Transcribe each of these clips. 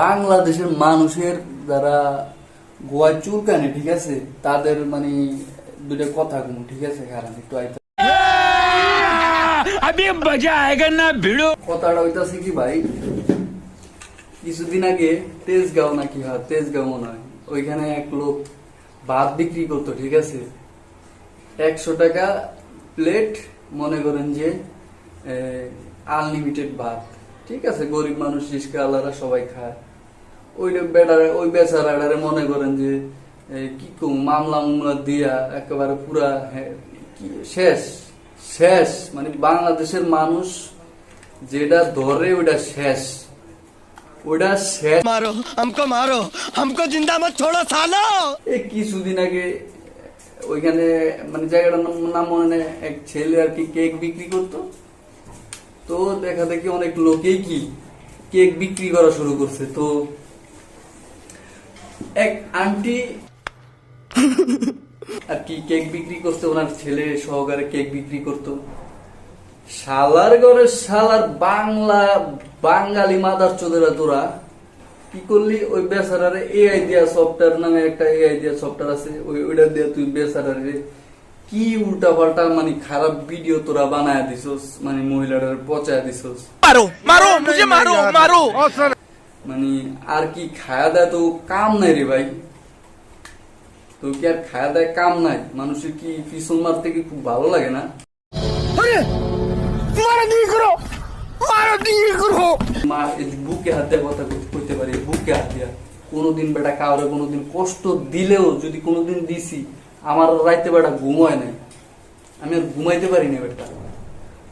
বাংলাদেশের মানুষের যারা গোয়া চুলকানে, ঠিক আছে, তাদের মানে দুইটা কথা কম, ঠিক আছে, খারাপ একটু আইতে কথাটা হইতাছে কি ভাই, কিছুদিন আগে তেজগাঁও নাকি হয়, তেজগাঁও মনে হয়, ওইখানে এক লোক ভাত বিক্রি করতো, ঠিক আছে, 100 টাকা প্লেট, মনে করেন যে আনলিমিটেড ভাত, ঠিক আছে, গরিব মানুষ রিস্কা আলারা সবাই খায়। ওই বেচারারে মনে করেন যে কি কম মামলা দিয়া একেবারে পুরা শেষ শেষ, মানে বাংলাদেশের মানুষ যেটা ধরে ওইটা শেষ, ওইটা শেষ। मारो हमको जिंदा मत छोड़ो सालो। এই কিছুদিন আগে ওইখানে মানে জায়গাটার নাম মনে নেই, এক ছেলে আর কি কেক বিক্রি করতো, তো দেখা দেখি অনেক লোকেই কি কেক বিক্রি করা শুরু করছে। তো এক আন্টি আর কি কেক বিক্রি করতে, ওনার ছেলে সহকারে কেক বিক্রি করতো। শালার ঘরে শালার বাঙালি মাদার চোদেরা তোরা কি করলি, ওই বেচারারে এআই দিয়া সফটওয়্যার নামে একটা এআই দিয়া সফটওয়্যার আছে, ওইটা দিয়া তুই বেচারারে কি উল্টা পাল্টা মানে খারাপ ভিডিও তোরা বানায় দিছস, মানে মহিলাটার পচায় দিছস। मारो मुझे मारो মানে আর কি খায়া দেয় তো কাম নাই রে ভাই, তো কি আর খায়া দেয় কাম নাই? মানুষের কি পিছন মারতে কি খুব ভালো লাগে না? মা বুকে হাত দিয়ে কথা কইতে পারি, বুকে হাত দিয়া কোনোদিন বেটা কাউরে কোনোদিন কষ্ট দিলেও, যদি কোনোদিন দিছি, আমার রাইতে বেটা ঘুম হয় নাই, আমি আর ঘুমাইতে পারি না বেটা।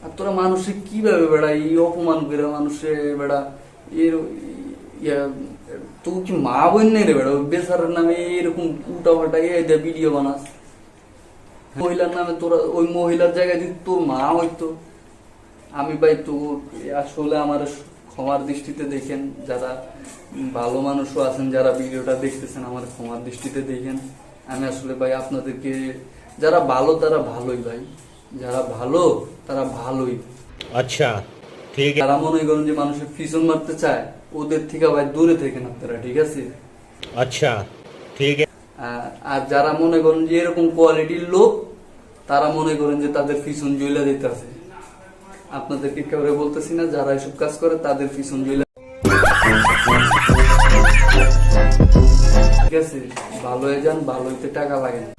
আর তোরা মানুষে কিভাবে বেড়া এই অপমান করে মানুষে বেড়া এর তুই কি মা বোন নেই রে বেড়া, বেচারের নামে এরকম উল্টা পাল্টা ভিডিও বানাস। মহিলার নামে তোরা, ওই মহিলার জায়গায় যদি তোর মা হইতো, আমি ভাই তো আসলে আমার ক্ষমার দৃষ্টিতে দেখেন, যারা ভালো মানুষও আছেন যারা ভিডিওটা দেখতেছেন, আমার ক্ষমার দৃষ্টিতে দেখেন। আমি আসলে ভাই আপনাদেরকে, যারা ভালো তারা ভালোই ভাই, যারা ভালো তারা ভালোই। আচ্ছা ঠিক আছে। যারা মনে করেন যে মানুষের পিছন মারতে চায়, ওদের থেকে ভাই দূরে থাকেন আপনারা, ঠিক আছে? আচ্ছা ঠিক আছে। আর যারা মনে করেন যে এরকম কোয়ালিটির লোক, তারা মনে করেন যে তাদের পিছন জ্বলা দিতে আছে। আপনাদেরকে কেউ বলতেছি না, যারা এসব কাজ করে তাদের পিছন জ্বলা, ঠিক আছে? ভালো হয়ে যান, ভালো হইতে টাকা লাগে না।